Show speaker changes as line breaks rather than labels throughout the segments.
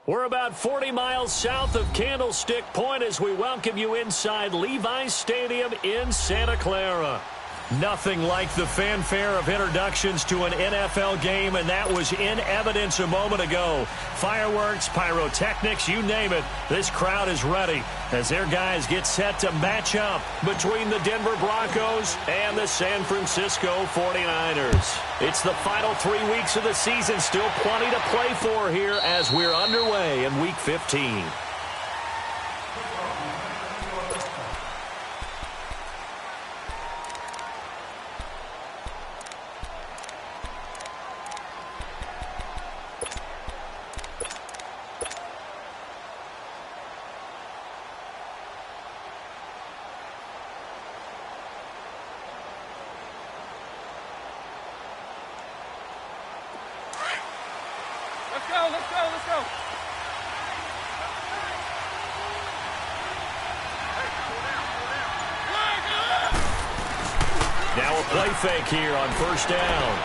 We're about 40 miles south of Candlestick Point as we welcome you inside Levi's Stadium in Santa Clara. Nothing like the fanfare of introductions to an NFL game, and that was in evidence a moment ago. Fireworks, pyrotechnics, you name it. This crowd is ready as their guys get set to match up between the Denver Broncos and the San Francisco 49ers. It's the final 3 weeks of the season, still plenty to play for here as we're underway in Week 15.
Let's go.
Now a play fake here on first down.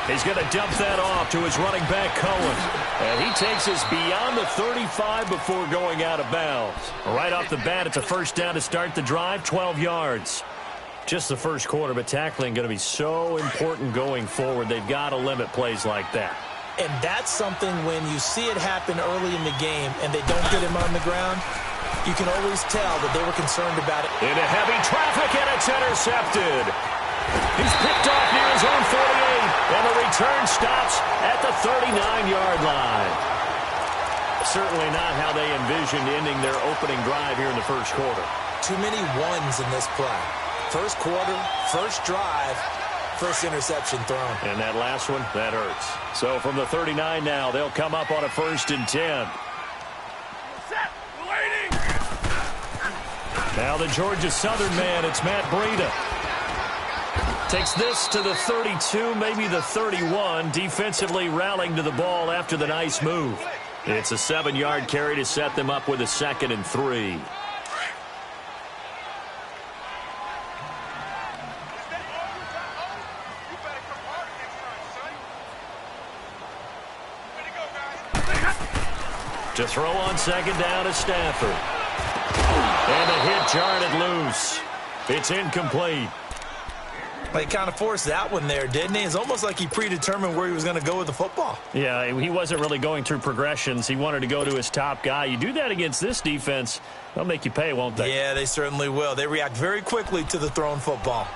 He's going to dump that off to his running back, Cohen. And he takes us beyond the 35 before going out of bounds. Right off the bat, it's a first down to start the drive, 12 yards. Just the first quarter, but tackling going to be so important going forward. They've got to limit plays like that.
And that's something when you see it happen early in the game and they don't get him on the ground, you can always tell that they were concerned about it.
Into heavy traffic, and it's intercepted. He's picked off near his own 48, and the return stops at the 39-yard line. Certainly not how they envisioned ending their opening drive here in the first quarter.
Too many ones in this play. First quarter, first drive, first interception thrown.
And that last one, that hurts. So from the 39 now, they'll come up on a 1st and 10. Now the Georgia Southern man, it's Matt Breida. Takes this to the 32, maybe the 31, defensively rallying to the ball after the nice move. It's a 7-yard carry to set them up with a 2nd and 3. To throw on 2nd down to Stafford. And a hit jarred loose. It's incomplete.
He kind of forced that one there, didn't he? It's almost like he predetermined where he was going to go with the football.
Yeah, he wasn't really going through progressions. He wanted to go to his top guy. You do that against this defense, they'll make you pay, won't they?
Yeah, they certainly will. They react very quickly to the thrown football.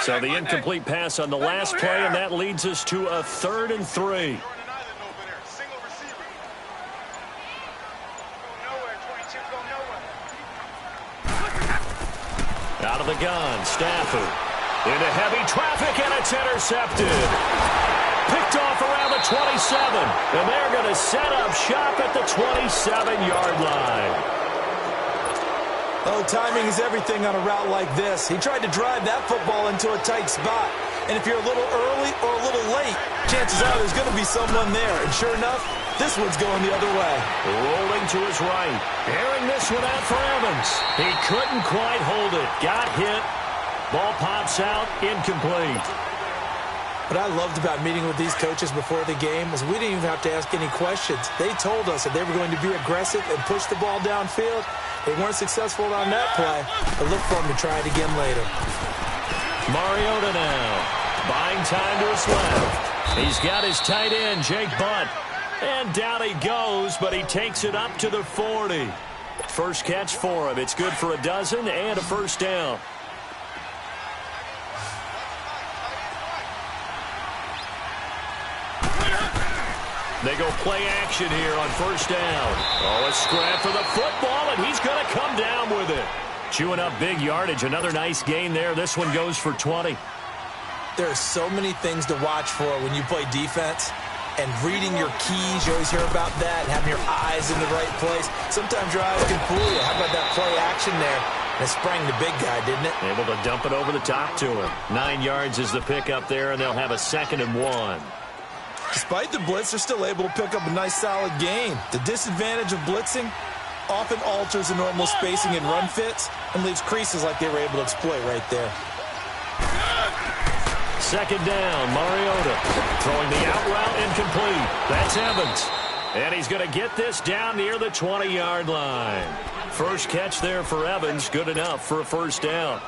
So the incomplete pass on the last play, and that leads us to a 3rd and 3. Out of the gun, Stafford. Into heavy traffic, and it's intercepted. Picked off around the 27, and they're going to set up shop at the 27-yard line.
Oh, timing is everything on a route like this. He tried to drive that football into a tight spot. And if you're a little early or a little late, chances are there's going to be someone there. And sure enough, this one's going the other way.
Rolling to his right. Airing this one out for Evans. He couldn't quite hold it. Got hit. Ball pops out. Incomplete.
What I loved about meeting with these coaches before the game was we didn't even have to ask any questions. They told us that they were going to be aggressive and push the ball downfield. They weren't successful on that play, but look for them to try it again later.
Mariota now, buying time to his left. He's got his tight end, Jake Butt. And down he goes, but he takes it up to the 40. First catch for him. It's good for a dozen and a first down. They go play action here on first down. Oh, a scrap for the football, and he's going to come down with it. Chewing up big yardage. Another nice gain there. This one goes for 20.
There are so many things to watch for when you play defense. And reading your keys, you always hear about that, and having your eyes in the right place. Sometimes your eyes can fool you. How about that play action there? And it sprang the big guy, didn't it?
Able to dump it over the top to him. 9 yards is the pickup there, and they'll have a 2nd and 1.
Despite the blitz, they're still able to pick up a nice solid gain. The disadvantage of blitzing, often alters the normal spacing and run fits and leaves creases like they were able to exploit right there.
Second down, Mariota throwing the out route incomplete. That's Evans. And he's going to get this down near the 20-yard line. First catch there for Evans, good enough for a first down.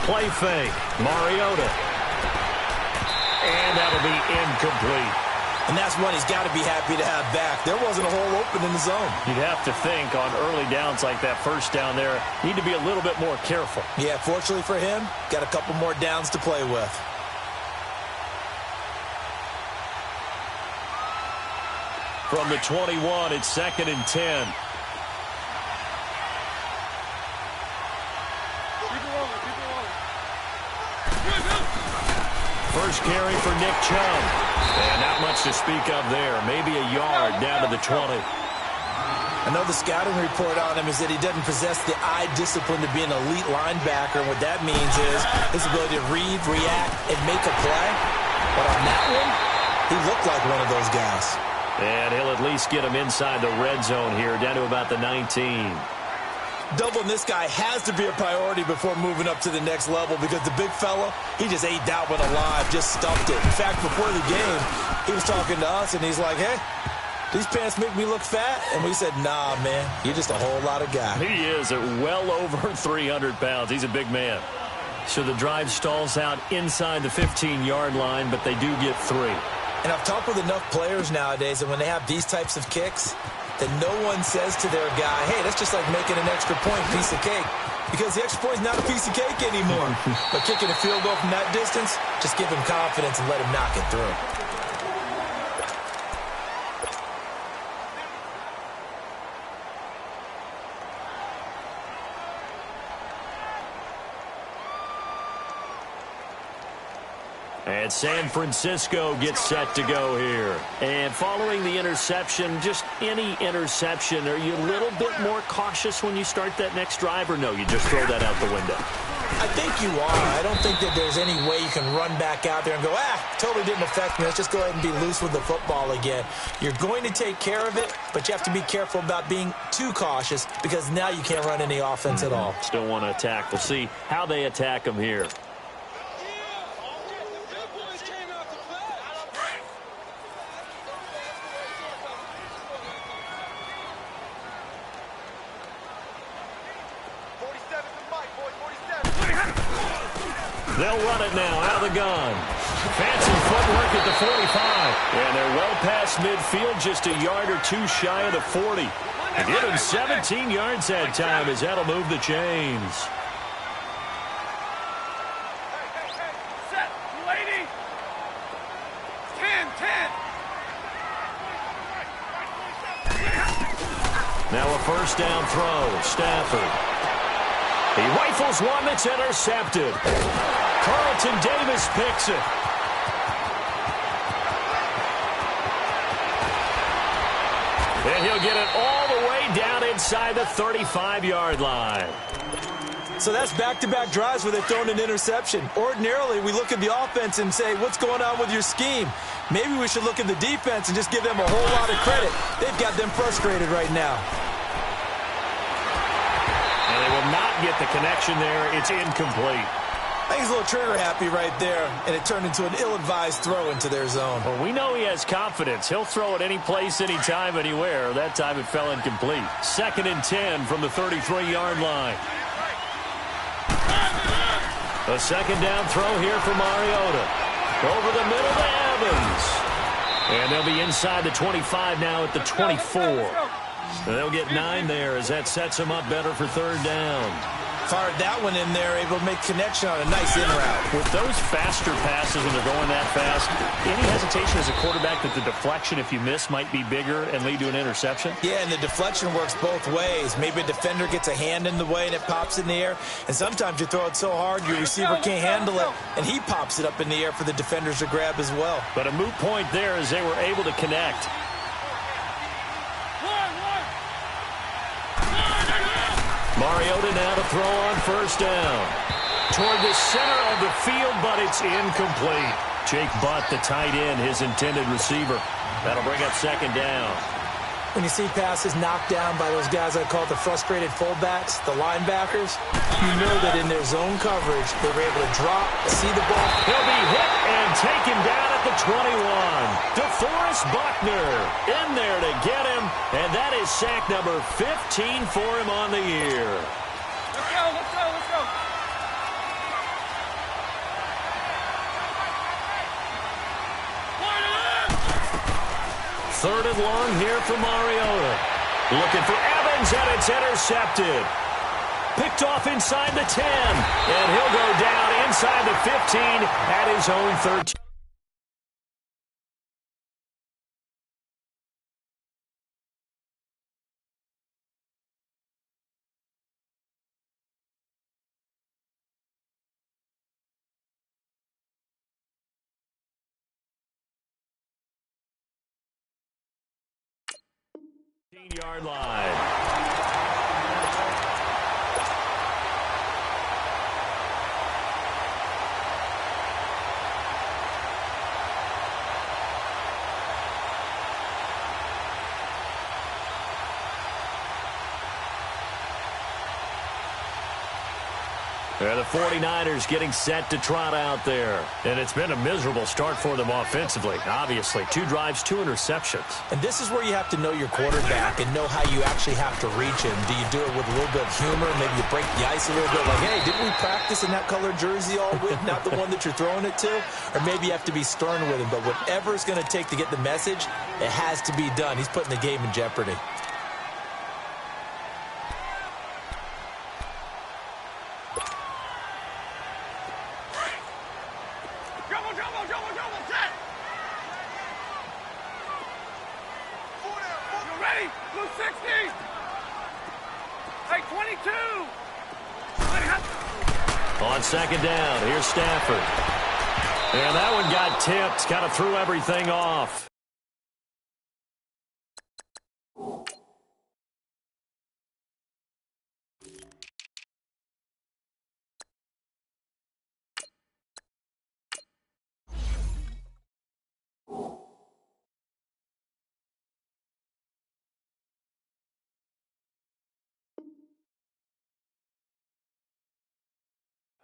Play fake, Mariota. And that'll be incomplete.
And that's one he's got to be happy to have back. There wasn't a hole open in the zone.
You'd have to think on early downs like that first down there, need to be a little bit more careful.
Yeah, fortunately for him, got a couple more downs to play with.
From the 21, it's 2nd and 10. First carry for Nick Chubb. And not much to speak of there. Maybe a yard down to the 20.
I know the scouting report on him is that he doesn't possess the eye discipline to be an elite linebacker. And what that means is his ability to read, react, and make a play. But on that one, he looked like one of those guys.
And he'll at least get him inside the red zone here, down to about the 19.
Doubling this guy has to be a priority before moving up to the next level because the big fella, he just ate that one alive, just stuffed it. In fact, before the game, he was talking to us, and he's like, hey, these pants make me look fat? And we said, nah, man, you're just a whole lot of guy.
He is at well over 300 pounds. He's a big man. So the drive stalls out inside the 15-yard line, but they do get 3.
And I've talked with enough players nowadays, and when they have these types of kicks, that no one says to their guy, hey, that's just like making an extra point piece of cake. Because the extra point is not a piece of cake anymore. But kicking a field goal from that distance, just give him confidence and let him knock it through.
And San Francisco gets set to go here. And following the interception, just any interception, are you a little bit more cautious when you start that next drive, or no, you just throw that out the window?
I think you are. I don't think that there's any way you can run back out there and go, totally didn't affect me. Let's just go ahead and be loose with the football again. You're going to take care of it, but you have to be careful about being too cautious because now you can't run any offense at all.
Still want to attack. We'll see how they attack him here. They'll run it now out of the gun. Fancy footwork at the 45. And they're well past midfield, just a yard or two shy of the 40. And give him 17 yards that time as that'll move the chains.
Set, lady. 10, 10.
Now a first down throw. Stafford. He rifles one that's intercepted. Carlton Davis picks it. And he'll get it all the way down inside the 35-yard line.
So that's back-to-back drives where they've thrown an interception. Ordinarily, we look at the offense and say, what's going on with your scheme? Maybe we should look at the defense and just give them a whole lot of credit. They've got them frustrated right now.
And they will not get the connection there. It's incomplete.
I think he's a little trigger happy right there, and it turned into an ill-advised throw into their zone.
Well, we know he has confidence. He'll throw it any place, anytime, anywhere. That time it fell incomplete. 2nd and 10 from the 33-yard line. A second down throw here for Mariota. Over the middle to Evans. And they'll be inside the 25 now at the 24. And they'll get 9 there as that sets them up better for third down.
Fired that one in there, able to make connection on a nice in route.
With those faster passes when they're going that fast, any hesitation as a quarterback that the deflection, if you miss, might be bigger and lead to an interception?
Yeah, and the deflection works both ways. Maybe a defender gets a hand in the way and it pops in the air. And sometimes you throw it so hard your receiver can't handle it, and he pops it up in the air for the defenders to grab as well.
But a moot point there as they were able to connect. Mariota now to throw on first down. Toward the center of the field, but it's incomplete. Jake Butt, the tight end, his intended receiver. That'll bring up second down.
When you see passes knocked down by those guys I call the frustrated fullbacks, the linebackers, you know that in their zone coverage, they were able to drop, see the ball.
He'll be hit and taken down at the 21. DeForest Buckner in there to get him, and that is sack number 15 for him on the year.
Let's go, let's go, let's go.
Third and long here for Mariota. Looking for Evans, and it's intercepted. Picked off inside the 10, and he'll go down inside the 15 at his own 13. Yard line. The 49ers getting set to trot out there. And it's been a miserable start for them offensively. Obviously, 2 drives, 2 interceptions.
And this is where you have to know your quarterback and know how you actually have to reach him. Do you do it with a little bit of humor? Maybe you break the ice a little bit. Like, hey, didn't we practice in that colored jersey all week? Not the one that you're throwing it to? Or maybe you have to be stern with him. But whatever it's going to take to get the message, it has to be done. He's putting the game in jeopardy.
On second down, here's Stafford. And that one got tipped, kind of threw everything off.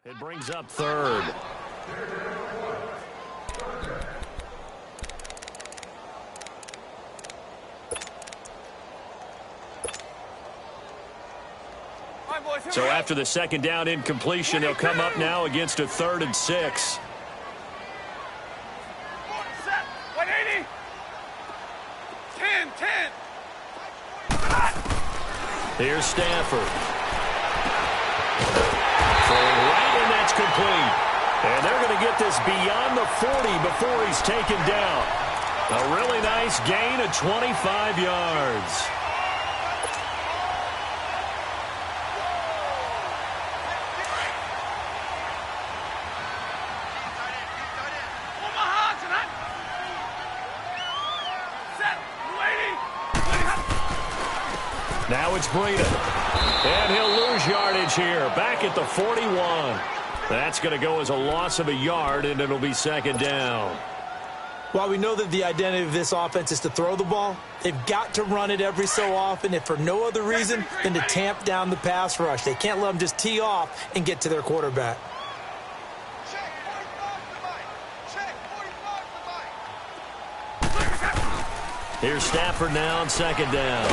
It brings up third. So after the second down incompletion, they'll come up now against a 3rd and 6.
Set, 180. 10.
Here's Stafford. Throwing right, and that's complete. And they're going to get this beyond the 40 before he's taken down. A really nice gain of 25 yards. Now it's Breida. And he'll lose yardage here. Back at the 41. That's going to go as a loss of a yard, and it'll be second down.
While we know that the identity of this offense is to throw the ball, they've got to run it every so often, if for no other reason than to tamp down the pass rush. They can't let them just tee off and get to their quarterback.
Here's Stafford now on second down.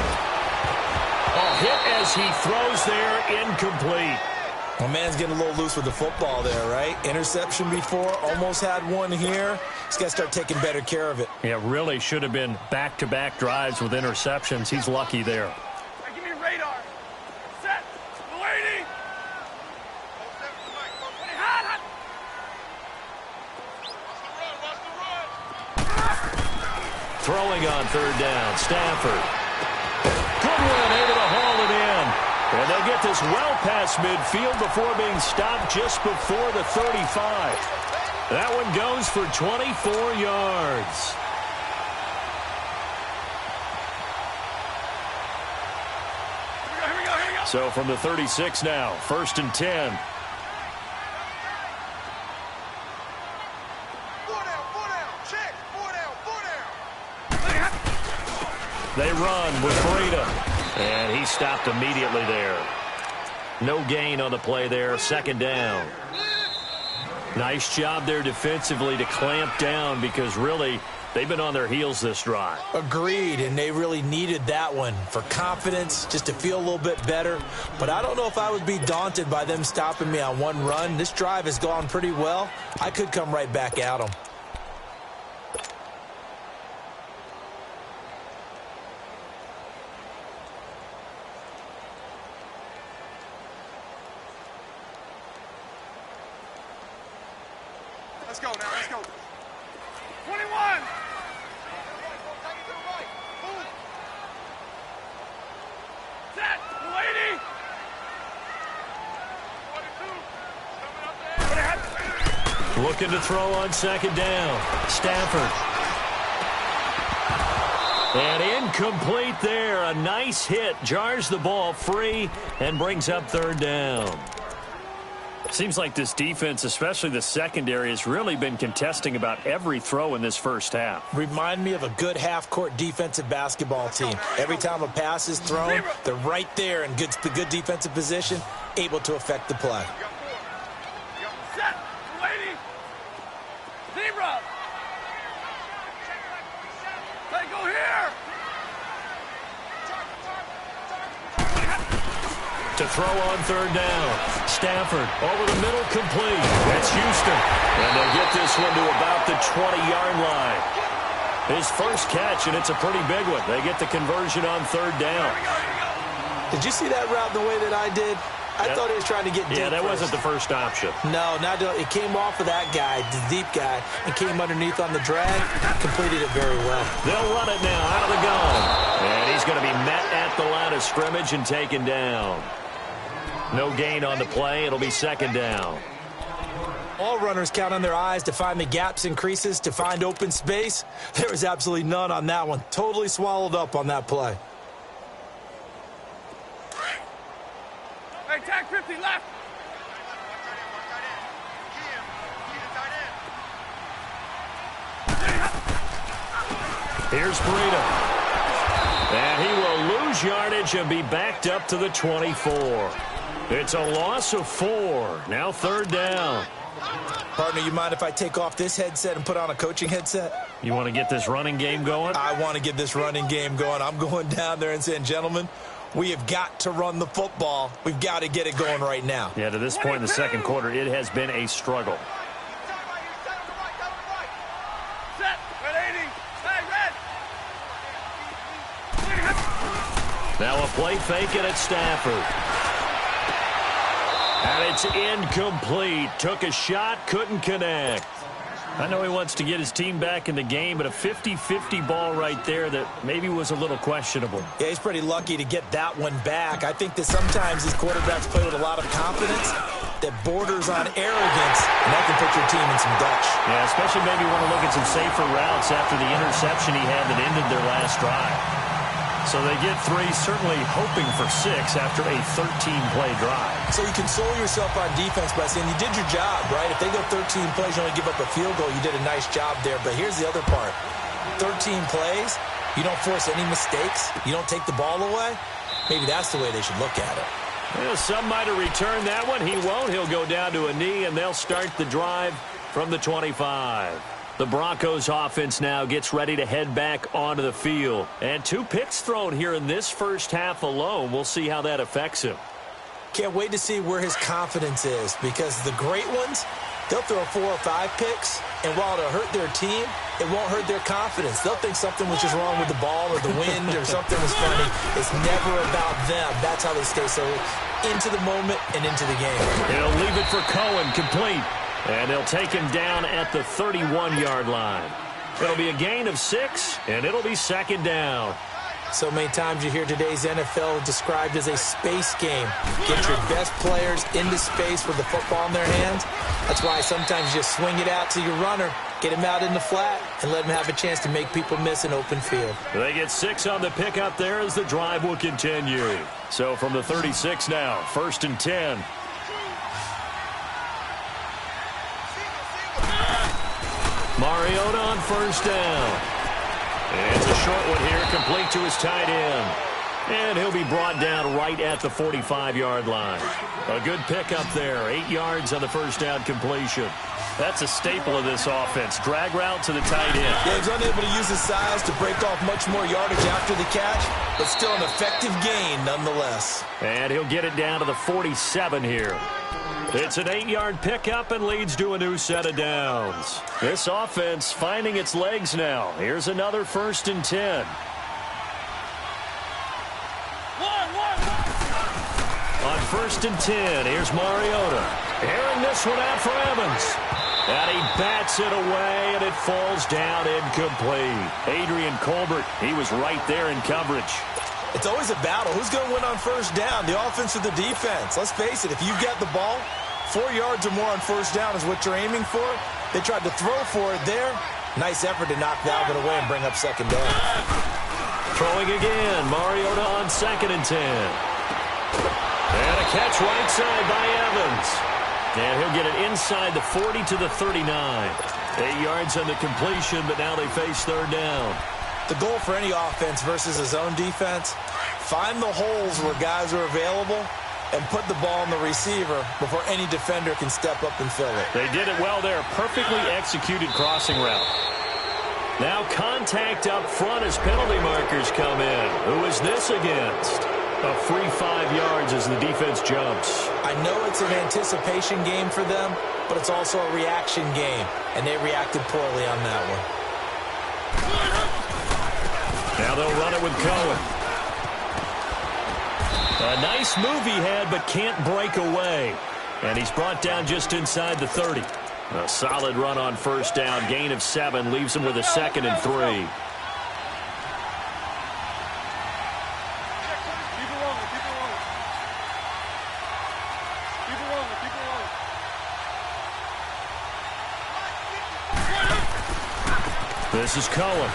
A hit as he throws there, incomplete.
Well, man's getting a little loose with the football there, right? Interception before, almost had one here. He's got to start taking better care of it.
Yeah, really should have been back-to-back drives with interceptions. He's lucky there.
Hey, give me radar. Set. 280. Hot.
Throwing on third down, Stafford. Good one, able to haul it in. And they'll get this well past midfield before being stopped just before the 35. That one goes for 24 yards. So from the 36 now, 1st and 10. They run with Breida, and he stopped immediately there. No gain on the play there, 2nd down. Nice job there defensively to clamp down because really they've been on their heels this drive.
Agreed, and they really needed that one for confidence, just to feel a little bit better. But I don't know if I would be daunted by them stopping me on one run. This drive has gone pretty well. I could come right back at them.
Let's go now, let's go. 21! Set! Lady! 22!
Looking to throw on 2nd down. Stafford. And incomplete there. A nice hit. Jars the ball free and brings up 3rd down. Seems like this defense, especially the secondary, has really been contesting about every throw in this first half.
Remind me of a good half-court defensive basketball team. Every time a pass is thrown, they're right there in good defensive position, able to affect the play.
Set! Lady! Zebra! Hey, go here!
To throw on 3rd down. Stafford over the middle, complete. That's Houston. And they'll get this one to about the 20-yard line. His first catch, and it's a pretty big one. They get the conversion on 3rd down.
Did you see that route the way that I did? I thought he was trying to get deep.
Yeah, that wasn't the first option.
No, it came off of that guy, the deep guy, and came underneath on the drag. Completed it very well.
They'll run it now out of the gun. And he's going to be met at the line of scrimmage and taken down. No gain on the play. It'll be 2nd down.
All runners count on their eyes to find the gaps and creases, to find open space. There was absolutely none on that one. Totally swallowed up on that play.
Hey, tag 50 left!
Here's Breida. And he will lose yardage and be backed up to the 24. It's a loss of 4. Now 3rd down.
Partner, you mind if I take off this headset and put on a coaching headset?
You want to get this running game going?
I want to get this running game going. I'm going down there and saying, gentlemen, we have got to run the football. We've got to get it going right now.
Yeah, to this point in the 2nd quarter, it has been a struggle.
Set! Red 80! Hey, red!
Now a play fake it at Stafford. And it's incomplete. Took a shot, couldn't connect. I know he wants to get his team back in the game, but a 50-50 ball right there that maybe was a little questionable.
Yeah, he's pretty lucky to get that one back. I think that sometimes these quarterbacks play with a lot of confidence that borders on arrogance, and that can put your team in some Dutch.
Yeah, especially maybe want to look at some safer routes after the interception he had that ended their last drive. So they get 3, certainly hoping for 6 after a 13-play drive.
So you console yourself on defense by saying you did your job, right? If they go 13 plays, you only give up a field goal, you did a nice job there. But here's the other part. 13 plays, you don't force any mistakes, you don't take the ball away. Maybe that's the way they should look at it.
Well, some might have returned that one. He won't. He'll go down to a knee, and they'll start the drive from the 25. The Broncos offense now gets ready to head back onto the field. And 2 picks thrown here in this first half alone. We'll see how that affects him.
Can't wait to see where his confidence is, because the great ones, they'll throw 4 or 5 picks, and while it'll hurt their team, it won't hurt their confidence. They'll think something was just wrong with the ball or the wind or something was funny. It's never about them. That's how they stay so into the moment and into the game.
He'll leave it for Cohen, complete. And they'll take him down at the 31-yard line. It'll be a gain of 6, and it'll be 2nd down.
So many times you hear today's NFL described as a space game. Get your best players into space with the football in their hands. That's why sometimes you just swing it out to your runner, get him out in the flat, and let him have a chance to make people miss an open field.
They get 6 on the pickup there as the drive will continue. So from the 36 now, 1st and 10. Mariota on 1st down. And it's a short one here, complete to his tight end. And he'll be brought down right at the 45-yard line. A good pickup there, 8 yards on the 1st down completion. That's a staple of this offense. Drag route to the tight end.
Yeah, he's unable to use his size to break off much more yardage after the catch, but still an effective gain nonetheless.
And he'll get it down to the 47 here. It's an 8-yard pickup and leads to a new set of downs. This offense finding its legs now. Here's another 1st and 10. On 1st and 10, here's Mariota. Airing this one out for Evans. And he bats it away, and it falls down incomplete. Adrian Colbert, he was right there in coverage.
It's always a battle. Who's going to win on 1st down, the offense or the defense? Let's face it, if you've got the ball, 4 yards or more on 1st down is what you're aiming for. They tried to throw for it there. Nice effort to knock Dalvin away and bring up 2nd down.
Throwing again, Mariota on 2nd and 10. And a catch right side by Evans. And he'll get it inside the 40 to the 39. 8 yards on the completion, but now they face 3rd down.
The goal for any offense versus a zone defense, find the holes where guys are available and put the ball on the receiver before any defender can step up and fill it.
They did it well there. Perfectly executed crossing route. Now contact up front as penalty markers come in. Who is this against? A free 5 yards as the defense jumps.
I know it's an anticipation game for them, but it's also a reaction game, and they reacted poorly on that one.
Now they'll run it with Cohen. A nice move he had, but can't break away. And he's brought down just inside the 30. A solid run on 1st down. Gain of 7 leaves him with a 2nd and 3. This is Cohen.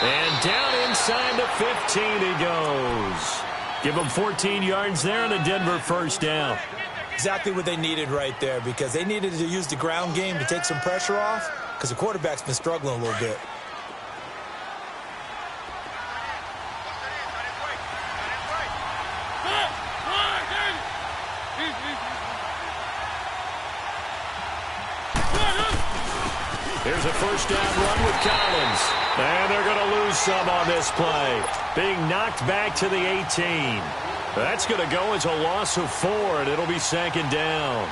And down inside the 15 he goes. Give him 14 yards there and a Denver 1st down.
Exactly what they needed right there, because they needed to use the ground game to take some pressure off, because the quarterback's been struggling a little bit.
Here's a 1st down run with Collins. And they're going to lose some on this play. Being knocked back to the 18. That's going to go as a loss of 4, and it'll be 2nd down.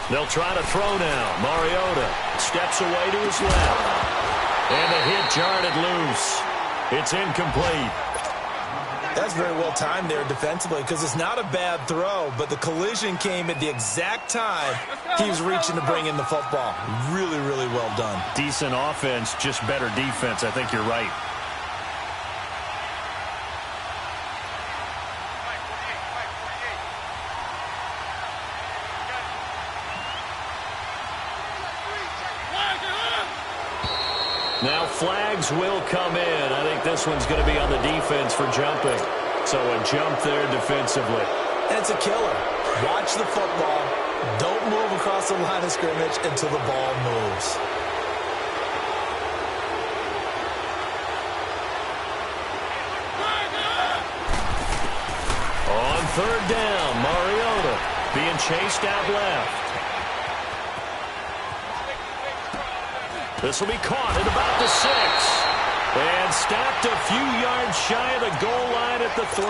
They'll try to throw now. Mariota steps away to his left. And the hit jarred loose. It's incomplete.
That's very well timed there defensively, because it's not a bad throw, but the collision came at the exact time he was reaching to bring in the football. Really, really well done.
Decent offense, just better defense. I think you're right. Now flags will come in. I think this one's going to be on the defense for jumping. So a jump there defensively.
And it's a killer. Watch the football. Don't move across the line of scrimmage until the ball moves.
On 3rd down, Mariota being chased out left. This will be caught at about the 6. And stopped a few yards shy of the goal line at the 3.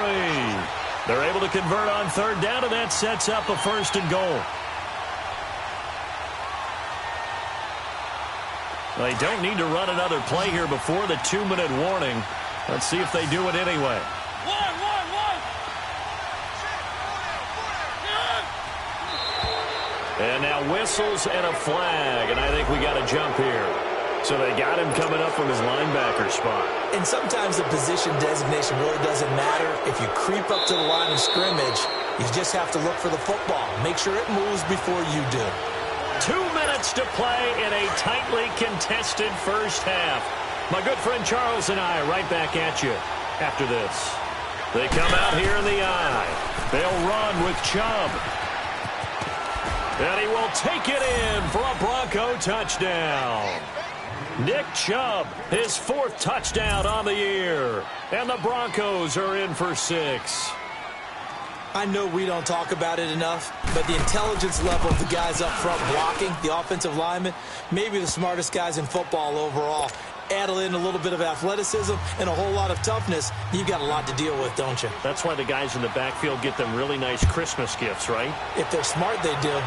They're able to convert on 3rd down, and that sets up a 1st and goal. They don't need to run another play here before the 2-minute warning. Let's see if they do it anyway. And now whistles and a flag, and I think we got a jump here. So they got him coming up from his linebacker spot.
And sometimes the position designation really doesn't matter. If you creep up to the line of scrimmage, you just have to look for the football. Make sure it moves before you do.
2 minutes to play in a tightly contested first half. My good friend Charles and I right back at you after this. They come out here in the eye. They'll run with Chubb. And he will take it in for a Bronco touchdown. Nick Chubb, his 4th touchdown on the year. And the Broncos are in for 6.
I know we don't talk about it enough, but the intelligence level of the guys up front blocking, the offensive linemen, maybe the smartest guys in football overall. Add in a little bit of athleticism and a whole lot of toughness, you've got a lot to deal with, don't you?
That's why the guys in the backfield get them really nice Christmas gifts, right?
If they're smart, they do.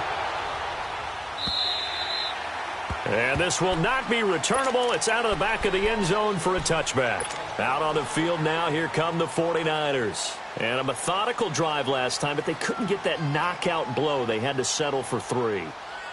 And this will not be returnable. It's out of the back of the end zone for a touchback. Out on the field now, here come the 49ers. And a methodical drive last time, but they couldn't get that knockout blow. They had to settle for 3.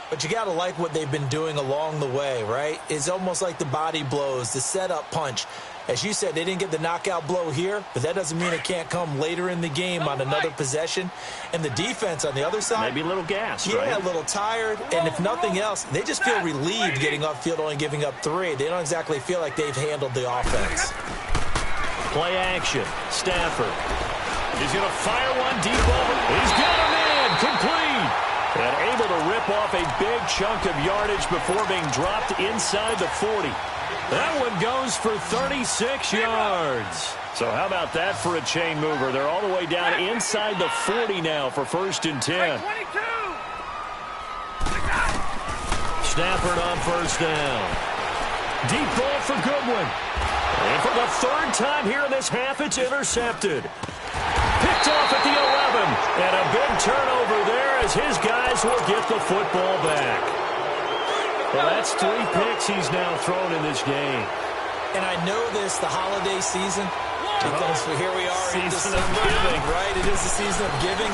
But you got to like what they've been doing along the way, right? It's almost like the body blows, the setup punch. As you said, they didn't get the knockout blow here, but that doesn't mean it can't come later in the game on another possession. And the defense on the other side,
maybe a little gassed,
yeah,
right?
A little tired. And if nothing else, they just feel relieved getting upfield, only giving up 3. They don't exactly feel like they've handled the offense.
Play action. Stafford. He's going to fire one deep over. He's got him in. Complete. And able to rip off a big chunk of yardage before being dropped inside the 40. That one goes for 36 yards. So how about that for a chain mover? They're all the way down inside the 40 now for 1st and 10. Stafford on 1st down. Deep ball for Goodwin. And for the 3rd time here in this half, it's intercepted. Picked off at the 11. And a big turnover there as his guys will get the football back. Well, that's 3 picks he's now thrown in this game.
And I know this, the holiday season, because here we are in
December,
right? It is the season of giving.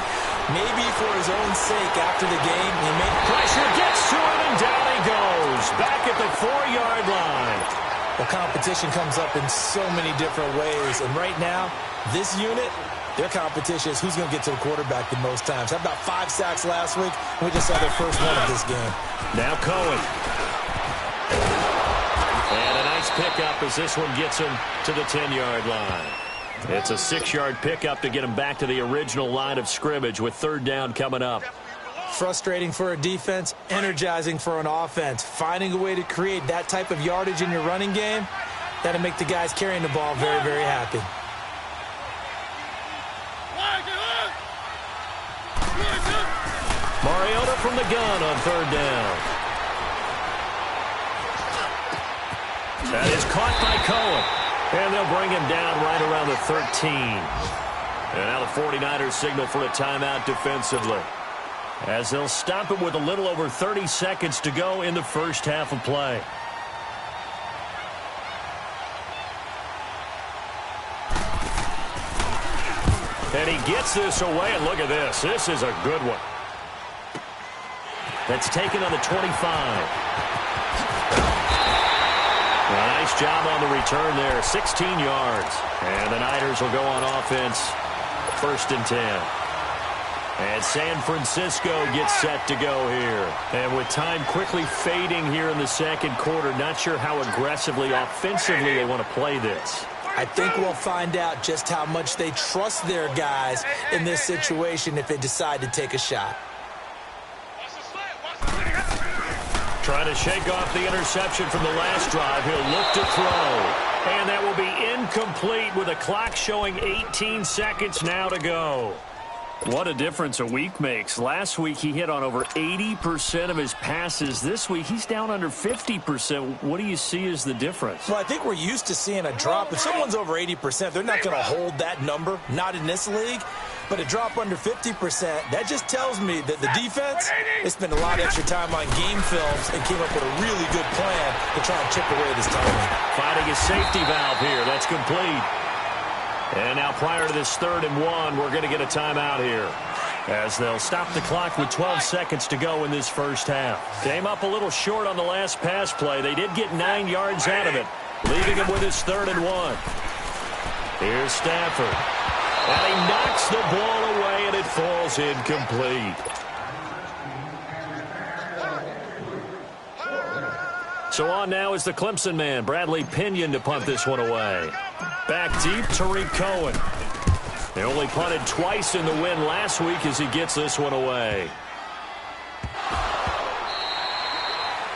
Maybe for his own sake after the game, he made
pressure, gets to him, and down he goes. Back at the 4-yard line.
Well, competition comes up in so many different ways. And right now, this unit, their competition is who's going to get to the quarterback the most times. How about 5 sacks last week? We just saw their first one of this game.
Now Cohen. And a nice pickup as this one gets him to the 10-yard line. It's a 6-yard pickup to get him back to the original line of scrimmage with 3rd down coming up.
Frustrating for a defense, energizing for an offense. Finding a way to create that type of yardage in your running game, that'll make the guys carrying the ball very, very happy.
Mariota from the gun on 3rd down. That is caught by Cohen. And they'll bring him down right around the 13. And now the 49ers signal for a timeout defensively, as they'll stop it with a little over 30 seconds to go in the first half of play. And he gets this away, and look at this. This is a good one. That's taken on the 25. A nice job on the return there, 16 yards. And the Niners will go on offense, 1st and 10. And San Francisco gets set to go here. And with time quickly fading here in the 2nd quarter, not sure how aggressively, offensively they want to play this.
I think we'll find out just how much they trust their guys in this situation if they decide to take a shot.
Trying to shake off the interception from the last drive. He'll look to throw. And that will be incomplete with the clock showing 18 seconds now to go. What a difference a week makes. Last week he hit on over 80% of his passes. This week he's down under 50%. What do you see as the difference?
Well, I think we're used to seeing a drop. If someone's over 80%, they're not going to hold that number, not in this league. But a drop under 50%, that just tells me that the defense has spent a lot of extra time on game films and came up with a really good plan to try and chip away this timing.
Fighting finding his safety valve here. That's complete. And now prior to this 3rd and 1, we're going to get a timeout here, as they'll stop the clock with 12 seconds to go in this first half. Came up a little short on the last pass play. They did get 9 yards out of it, leaving him with his 3rd and 1. Here's Stafford. And he knocks the ball away, and it falls incomplete. So on now is the Clemson man, Bradley Pinion, to punt this one away. Back deep, Tariq Cohen. They only punted twice in the win last week as he gets this one away.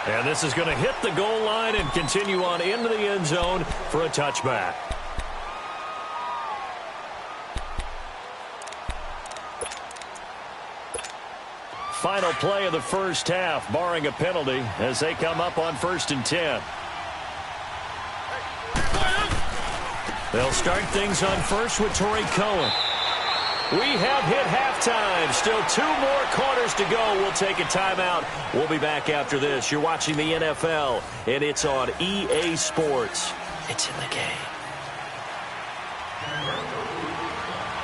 And this is going to hit the goal line and continue on into the end zone for a touchback. Final play of the first half, barring a penalty, as they come up on 1st and 10. They'll start things on first with Tariq Cohen. We have hit halftime. Still 2 more quarters to go. We'll take a timeout. We'll be back after this. You're watching the NFL, and it's on EA Sports. It's in the game.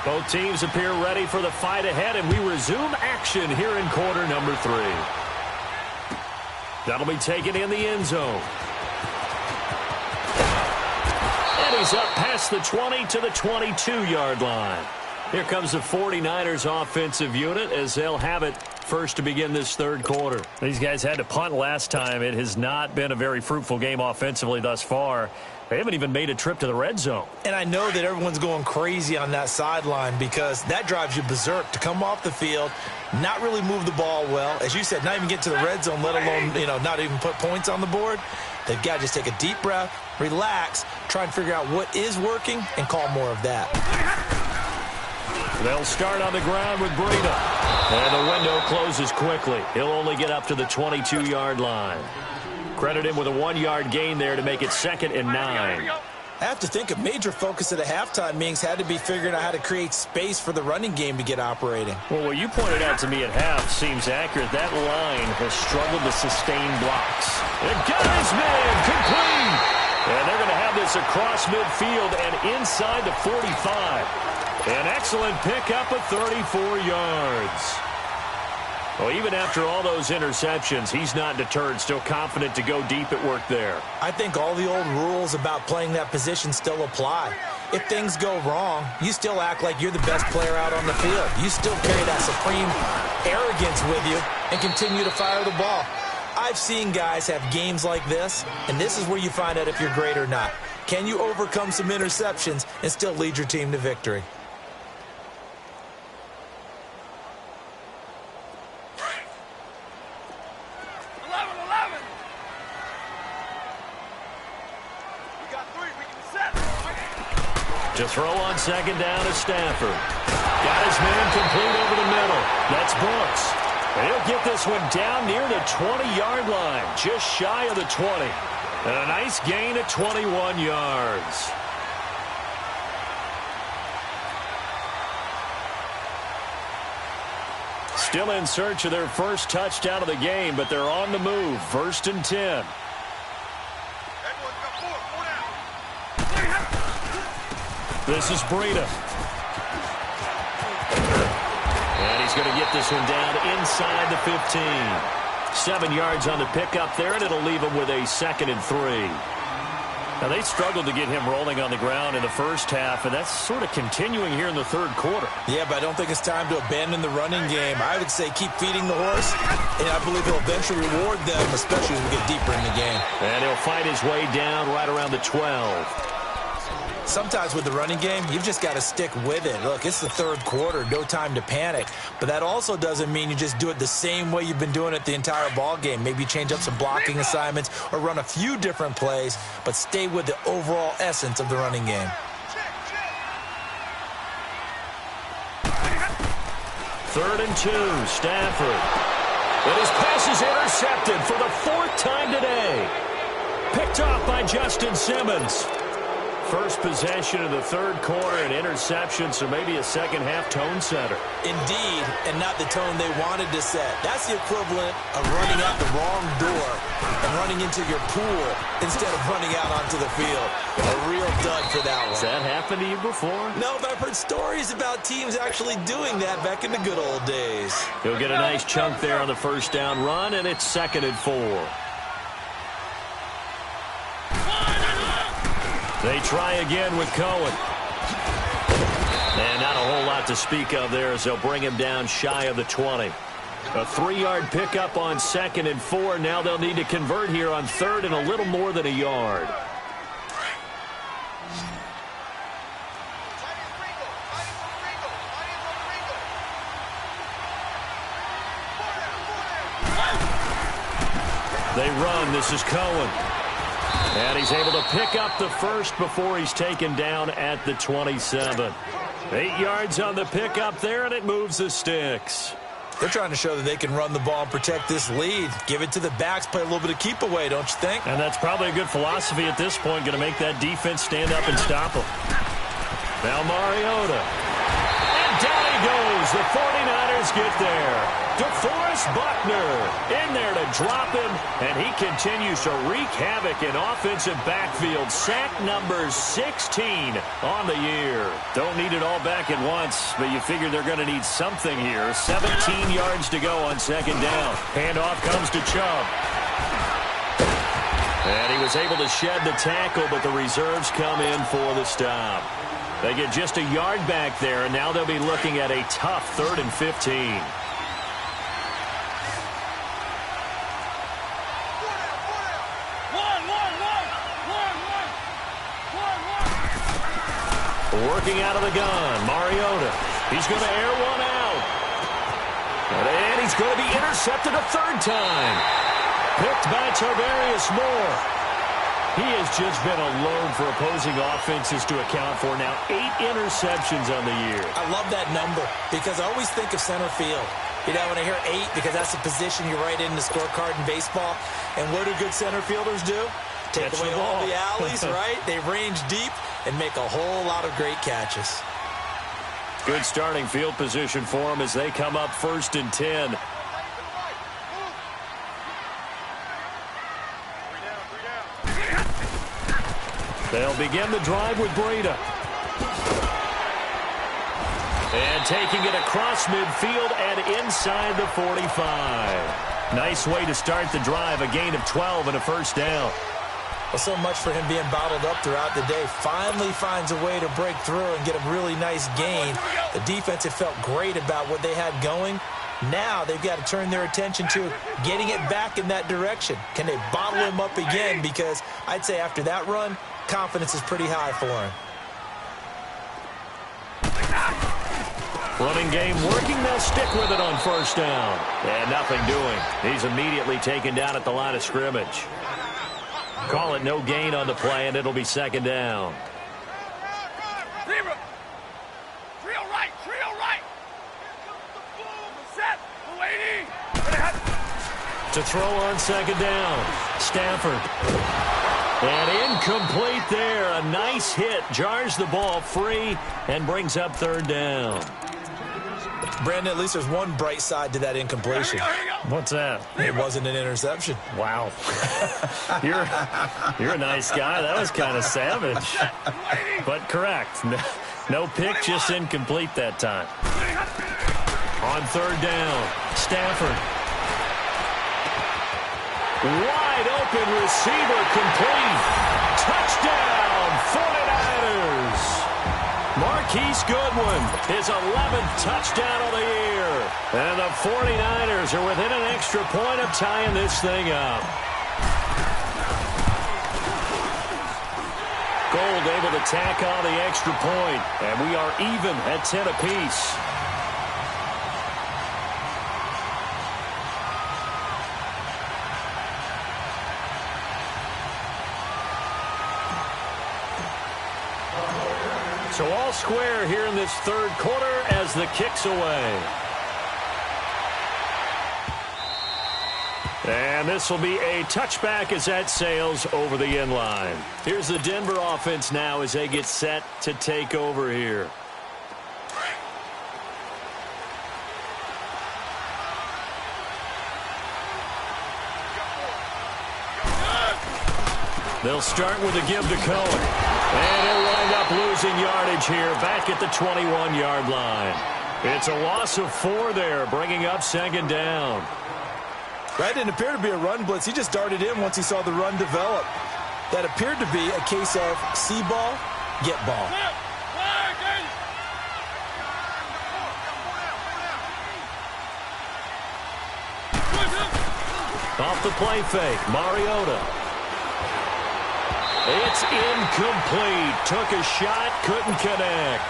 Both teams appear ready for the fight ahead, and we resume action here in quarter number 3. That'll be taken in the end zone. And he's up past the 20 to the 22-yard line. Here comes the 49ers offensive unit as they'll have it first to begin this 3rd quarter. These guys had to punt last time. It has not been a very fruitful game offensively thus far. They haven't even made a trip to the red zone. And I know that everyone's going crazy on that sideline because that drives you berserk to come off the field, not really move the ball well. As you said, not even get to the red zone, let alone, not even put points on the board. They've got to just take a deep breath, relax, try and figure out what is working, and call more of that. They'll start on the ground with Breida. And the window closes quickly. He'll only get up to the 22-yard line. Credit him with a 1-yard gain there to make it 2nd and 9. I have to think a major focus at a halftime means had to be figuring out how to create space for the running game to get operating. Well, what you pointed out to me at half seems accurate. That line has struggled to sustain blocks. And got his man complete. And they're going to have this across midfield and inside the 45. An excellent pickup of 34 yards. Well, even after all those interceptions, he's not deterred, still confident to go deep at work there. I think all the old rules about playing that position still apply. If things go wrong, you still act like you're the best player out on the field. You still carry that supreme arrogance with you and continue to fire the ball. I've seen guys have games like this, and this is where you find out if you're great or not. Can you overcome some interceptions and still lead your team to victory? To throw on 2nd down is Stafford. Got his man complete over the middle. That's Brooks. And he'll get this one down near the 20-yard line, just shy of the 20. And a nice gain of 21 yards. Still in search of their first touchdown of the game, but they're on the move. 1st and 10. This is Breida. And he's going to get this one down inside the 15. 7 yards on the pickup there, and it'll leave him with a 2nd and 3. Now, they struggled to get him rolling on the ground in the first half, and that's sort of continuing here in the 3rd quarter. Yeah, but I don't think it's time to abandon the running game. I would say keep feeding the horse, and I believe he'll eventually reward them, especially as we get deeper in the game. And he'll fight his way down right around the 12. Sometimes with the running game, you've just got to stick with it. Look, it's the 3rd quarter, no time to panic. But that also doesn't mean you just do it the same way you've been doing it the entire ball game. Maybe change up some blocking assignments or run a few different plays, but stay with the overall essence of the running game. 3rd and 2, Stafford. And his pass is intercepted for the 4th time today. Picked off by Justin Simmons. first possession of the third quarter, an interception, so maybe a second-half tone setter.
Indeed, and not the tone they wanted to set. That's the equivalent of running out the wrong door and running into your pool instead of running out onto the field. A real dud for that one.
Has that happened to you before?
No, but I've heard stories about teams actually doing that back in the good old days.
He'll get a nice chunk there on the first down run, and it's 2nd and 4. They try again with Cohen. And not a whole lot to speak of there as they'll bring him down shy of the 20. A 3-yard pickup on 2nd and 4. Now they'll need to convert here on 3rd and a little more than a yard. They run. This is Cohen. And he's able to pick up the first before he's taken down at the 27. 8 yards on the pickup there, and it moves the sticks.
They're trying to show that they can run the ball and protect this lead. Give it to the backs, play a little bit of keep away, don't you think?
And that's probably a good philosophy at this point, going to make that defense stand up and stop them. Now Mariota. And down he goes. The 49ers get there. DeForest Buckner in there to drop him, and he continues to wreak havoc in offensive backfield. Sack number 16 on the year. Don't need it all back at once, but you figure they're going to need something here. 17 yards to go on 2nd down. Handoff comes to Chubb. And he was able to shed the tackle, but the reserves come in for the stop. They get just a yard back there, and now they'll be looking at a tough 3rd and 15. Working out of the gun, Mariota. He's going to air one out. And he's going to be intercepted a 3rd time. Picked by Tarvarius Moore. He has just been alone for opposing offenses to account for now 8 interceptions on the year.
I love that number because I always think of center field. You know, when I hear 8, because that's the position you write in the scorecard in baseball. And what do good center fielders do? Take
Catch
away all the alleys, right? They range deep and make a whole lot of great catches.
Good starting field position for them as they come up 1st and 10. They'll begin the drive with Breida. And taking it across midfield and inside the 45. Nice way to start the drive, a gain of 12 and a 1st down.
Well, so much for him being bottled up throughout the day. Finally finds a way to break through and get a really nice gain. The defense had felt great about what they had going. Now they've got to turn their attention to getting it back in that direction. Can they bottle him up again? Because I'd say after that run, confidence is pretty high for him.
Running game working. They'll stick with it on 1st down. And nothing doing. He's immediately taken down at the line of scrimmage. Call it no gain on the play, and it'll be 2nd down.
Trio right. Set. Waiting.
To throw on 2nd down. Stafford. And incomplete there. A nice hit. Jars the ball free and brings up 3rd down.
Brandon, at least there's one bright side to that incompletion.
What's that?
It wasn't an interception.
Wow. You're a nice guy. That was kind of savage. But correct. No pick, just incomplete that time. On 3rd down, Stafford. Wide open receiver complete. Touchdown, 49ers. Marquise Goodwin, his 11th touchdown of the year. And the 49ers are within an extra point of tying this thing up. Gold able to tack on the extra point, and we are even at 10 apiece. So all square here in this 3rd quarter as the kick's away. And this will be a touchback as that sails over the end line. Here's the Denver offense now as they get set to take over here. They'll start with a give to Cohen. And he'll wind up losing yardage here back at the 21-yard line. It's a loss of 4 there, bringing up second down.
That didn't appear to be a run blitz. He just darted in once he saw the run develop. That appeared to be a case of see ball, get ball.
Off the play fake, Mariota. It's incomplete. Took a shot, couldn't connect.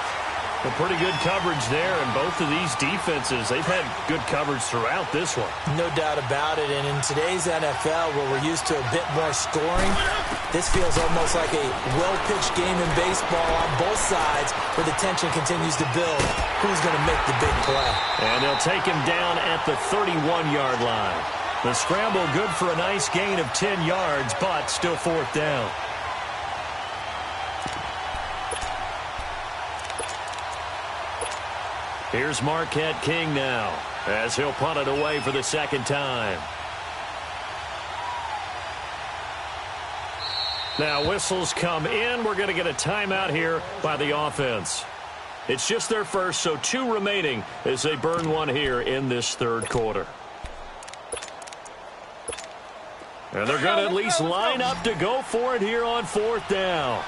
A pretty good coverage there, and both of these defenses, they've had good coverage throughout this one.
No doubt about it, and in today's NFL, where we're used to a bit more scoring, this feels almost like a well-pitched game in baseball on both sides, where the tension continues to build. Who's going to make the big play?
And they'll take him down at the 31-yard line. The scramble good for a nice gain of 10 yards, but still fourth down. Here's Marquette King now, as he'll punt it away for the second time. Now whistles come in. We're going to get a timeout here by the offense. It's just their first, so 2 remaining as they burn one here in this third quarter. And they're going to at least line up to go for it here on fourth down.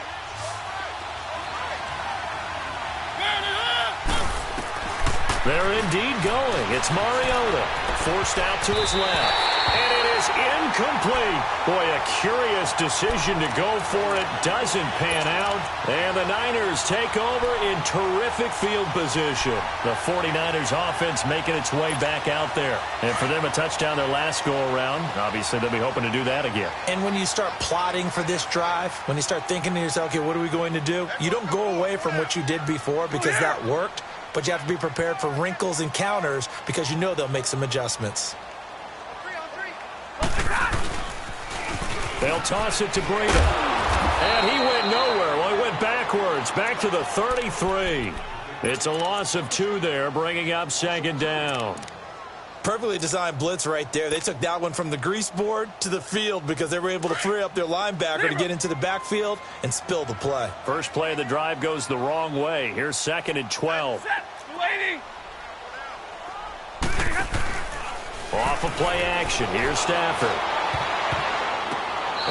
They're indeed going. It's Mariota, forced out to his left. And it is incomplete. Boy, a curious decision to go for it. Doesn't pan out. And the Niners take over in terrific field position. The 49ers offense making its way back out there. And for them, a touchdown their last go-around. Obviously, they'll be hoping to do that again.
And when you start plotting for this drive, when you start thinking to yourself, okay, what are we going to do? You don't go away from what you did before because that worked. But you have to be prepared for wrinkles and counters because you know they'll make some adjustments.
They'll toss it to Breida. And he went nowhere. Well, he went backwards, back to the 33. It's a loss of 2 there, bringing up second down.
Perfectly designed blitz right there. They took that one from the grease board to the field because they were able to free up their linebacker to get into the backfield and spill the play.
First play of the drive goes the wrong way. Here's second and 12. Off of play action. Here's Stafford.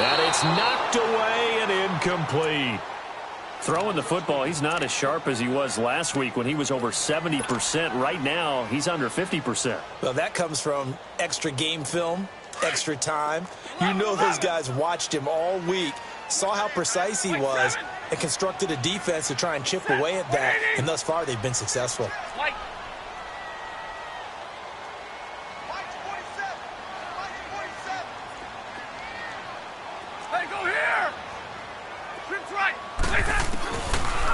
And it's knocked away and incomplete. Throwing the football, he's not as sharp as he was last week when he was over 70%. Right now, he's under 50%.
Well, that comes from extra game film, extra time. You know those guys watched him all week, saw how precise he was, and constructed a defense to try and chip away at that. And thus far, they've been successful.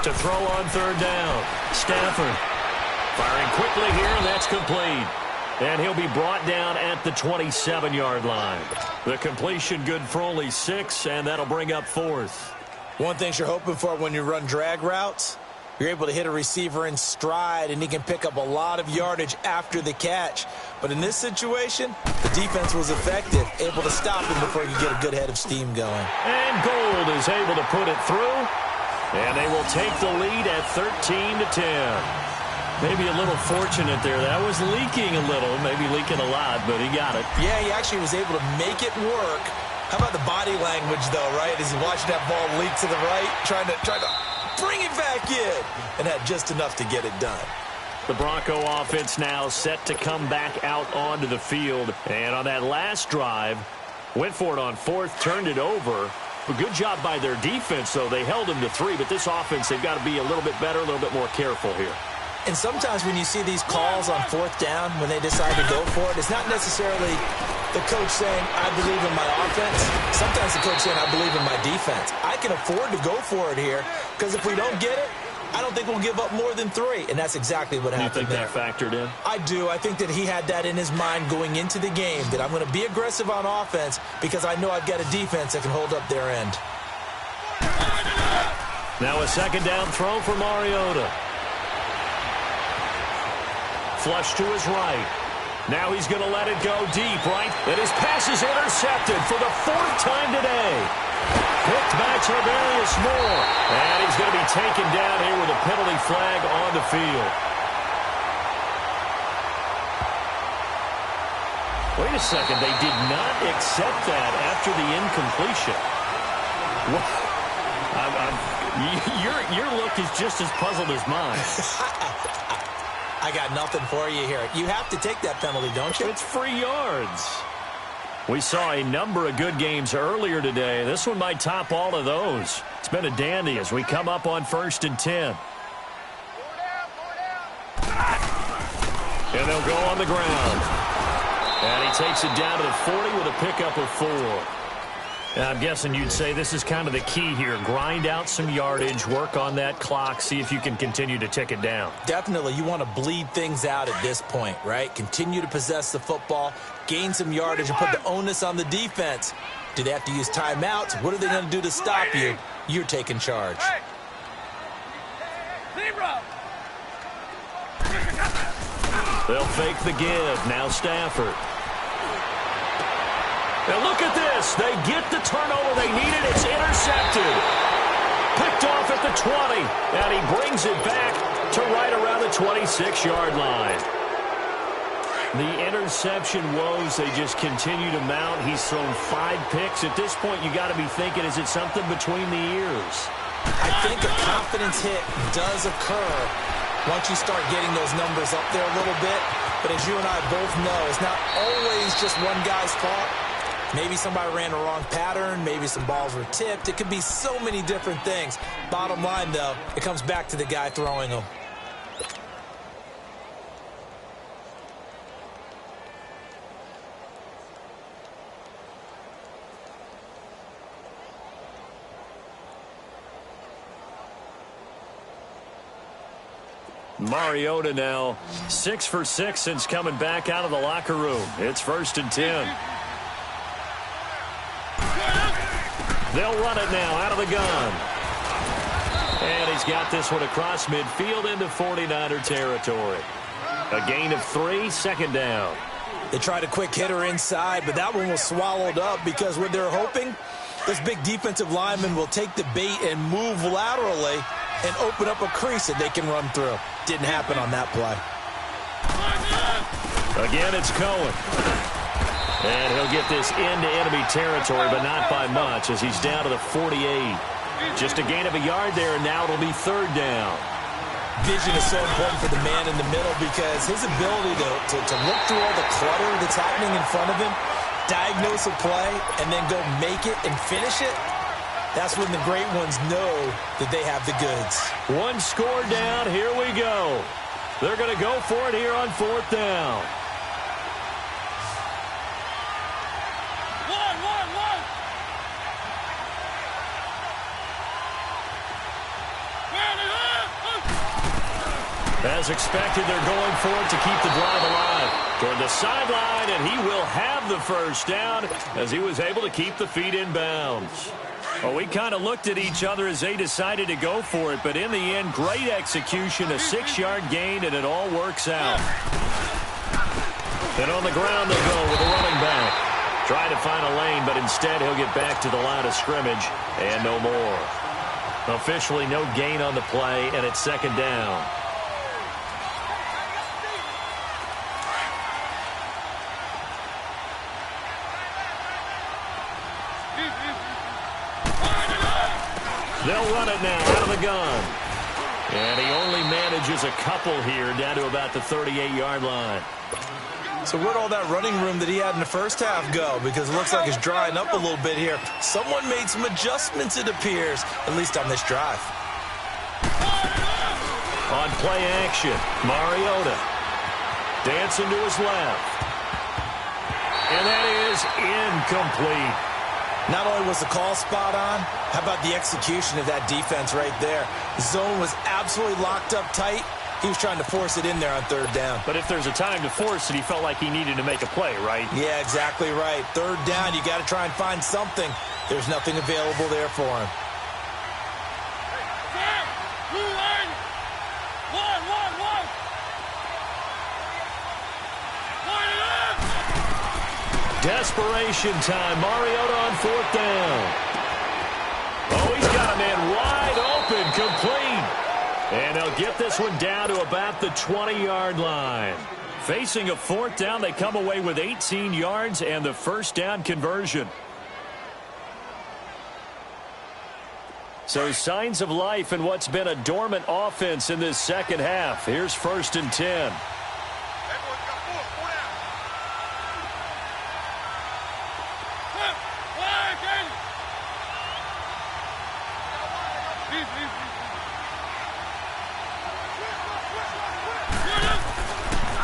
To throw on third down. Stafford firing quickly here, and that's complete. And he'll be brought down at the 27-yard line. The completion good for only 6, and that'll bring up fourth.
One thing you're hoping for when you run drag routes, you're able to hit a receiver in stride, and he can pick up a lot of yardage after the catch. But in this situation, the defense was effective, able to stop him before you get a good head of steam going.
And Gold is able to put it through. And they will take the lead at 13-10. Maybe a little fortunate there. That was leaking a little, maybe leaking a lot, but he got it.
Yeah, he actually was able to make it work. How about the body language, though, right? As he watched that ball leak to the right, trying to bring it back in, and had just enough to get it done.
The Bronco offense now set to come back out onto the field. And on that last drive, went for it on fourth, turned it over. A good job by their defense, though. They held them to 3, but this offense, they've got to be a little bit better, a little bit more careful here.
And sometimes when you see these calls on fourth down, when they decide to go for it, it's not necessarily the coach saying, I believe in my offense. Sometimes the coach saying, I believe in my defense. I can afford to go for it here, because if we don't get it, I don't think we'll give up more than 3, and that's exactly what happened there.
You think that factored in?
I do. I think that he had that in his mind going into the game, that I'm going to be aggressive on offense because I know I've got a defense that can hold up their end.
Now a second down throw for Mariota. Flush to his right. Now he's going to let it go deep, right? And his pass is intercepted for the 4th time today. Picked by Tarvarius Moore. And he's going to be taken down here with a penalty flag on the field. Wait a second. They did not accept that after the incompletion. Your look is just as puzzled as mine.
I got nothing for you here. You have to take that penalty, don't you?
It's free yards. We saw a number of good games earlier today. This one might top all of those. It's been a dandy as we come up on 1st and 10. And they'll go on the ground. And he takes it down to the 40 with a pickup of 4. And I'm guessing you'd say this is kind of the key here. Grind out some yardage, work on that clock, see if you can continue to tick it down.
Definitely. You want to bleed things out at this point, right? Continue to possess the football, gain some yardage, and put the onus on the defense. Do they have to use timeouts? What are they going to do to stop you? You're taking charge.
They'll fake the give. Now Stafford. Now look at this. They get the turnover they needed. It's intercepted. Picked off at the 20. And he brings it back to right around the 26-yard line. The interception woes, they just continue to mount. He's thrown 5 picks. At this point, you got to be thinking, is it something between the ears?
I think a confidence hit does occur once you start getting those numbers up there a little bit. But as you and I both know, it's not always just one guy's fault. Maybe somebody ran the wrong pattern. Maybe some balls were tipped. It could be so many different things. Bottom line, though, it comes back to the guy throwing them.
Mariota now 6 for 6 since coming back out of the locker room. It's 1st and 10. They'll run it now out of the gun. And he's got this one across midfield into 49er territory. A gain of 3, 2nd down.
They tried a quick hitter inside, but that one was swallowed up because what they're hoping, this big defensive lineman will take the bait and move laterally and open up a crease that they can run through. Didn't happen on that play.
Again, it's Cohen. And he'll get this into enemy territory, but not by much as he's down to the 48. Just a gain of a yard there, and now it'll be 3rd down.
Vision is so important for the man in the middle because his ability to look through all the clutter that's happening in front of him, diagnose a play, and then go make it and finish it, that's when the great ones know that they have the goods.
1 score down. Here we go. They're going to go for it here on 4th down. As expected, they're going for it to keep the drive alive. Toward the sideline, and he will have the 1st down as he was able to keep the feet in bounds. Well, we kind of looked at each other as they decided to go for it, but in the end, great execution, a 6-yard gain, and it all works out. And on the ground they go with the running back. Trying to find a lane, but instead he'll get back to the line of scrimmage, and no more. Officially no gain on the play, and it's 2nd down. They'll run it now out of the gun. And he only manages a couple here down to about the 38-yard line.
So where'd all that running room that he had in the first half go? Because it looks like it's drying up a little bit here. Someone made some adjustments, it appears, at least on this drive.
On play action, Mariota dancing to his left. And that is incomplete.
Not only was the call spot on, how about the execution of that defense right there? The zone was absolutely locked up tight. He was trying to force it in there on third down.
But if there's a time to force it, he felt like he needed to make a play, right?
Yeah, exactly right. Third down, you got to try and find something. There's nothing available there for him.
Desperation time. Mariota on fourth down. Oh, he's got a man wide open, complete. And they'll get this one down to about the 20-yard line. Facing a fourth down, they come away with 18 yards and the first down conversion. So signs of life in what's been a dormant offense in this second half. Here's 1st and 10.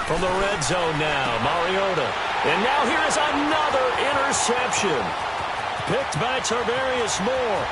From the red zone now, Mariota. And now here is another interception. Picked by Tarvarius Moore.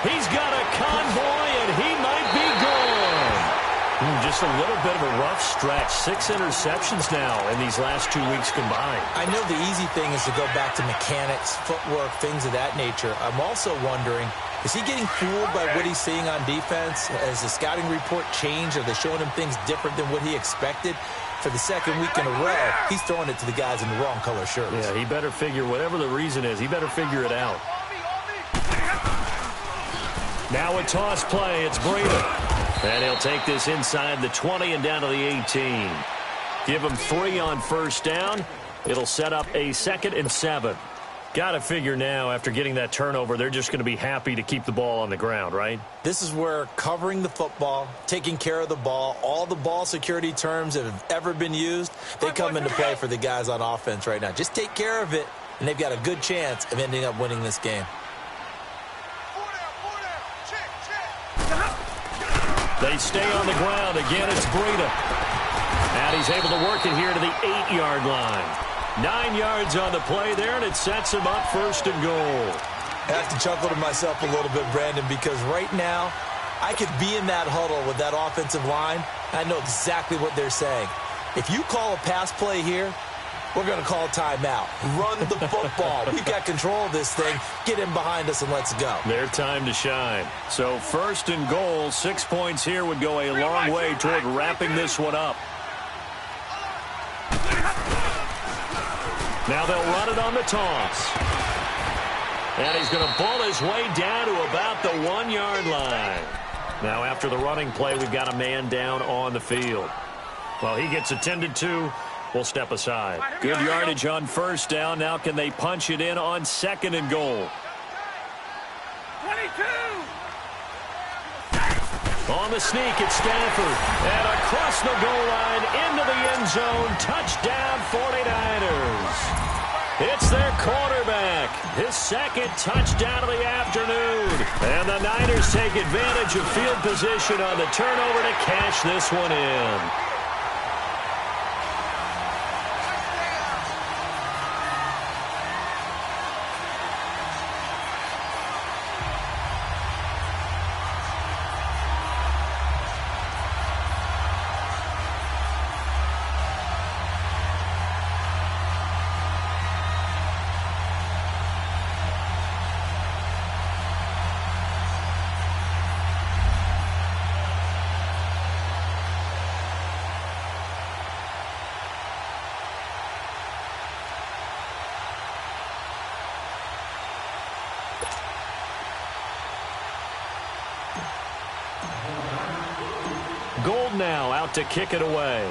He's got a convoy, and he might be gone. Just a little bit of a rough stretch. 6 interceptions now in these last 2 weeks combined.
I know the easy thing is to go back to mechanics, footwork, things of that nature. I'm also wondering, is he getting fooled by what he's seeing on defense? Has the scouting report changed? Are they showing him things different than what he expected? For the second week in a row, he's throwing it to the guys in the wrong color shirts.
Yeah, he better figure, whatever the reason is, he better figure it out. Now a toss play. It's Breida. And he'll take this inside the 20 and down to the 18. Give him 3 on first down. It'll set up a 2nd and 7. Got to figure now, after getting that turnover, they're just going to be happy to keep the ball on the ground, right?
This is where covering the football, taking care of the ball, all the ball security terms that have ever been used, they come into play for the guys on offense right now. Just take care of it, and they've got a good chance of ending up winning this game.
They stay on the ground. Again, it's Breida. And he's able to work it here to the 8-yard line. 9 yards on the play there, and it sets him up 1st and goal.
I have to chuckle to myself a little bit, Brandon, because right now I could be in that huddle with that offensive line. I know exactly what they're saying. If you call a pass play here, we're going to call timeout. Run the football. We've got control of this thing. Get in behind us and let's go.
Their time to shine. So 1st and goal, 6 points here would go a long way toward wrapping this one up. Now they'll run it on the toss. And he's going to ball his way down to about the 1-yard line. Now after the running play, we've got a man down on the field. Well, he gets attended to. We'll step aside. Good yardage on first down. Now can they punch it in on 2nd and goal?
22.
On the sneak, it's Stafford. And across the goal line, into the end zone. Touchdown, 49ers. It's their quarterback. His 2nd touchdown of the afternoon. And the Niners take advantage of field position on the turnover to cash this one in. Gold now out to kick it away.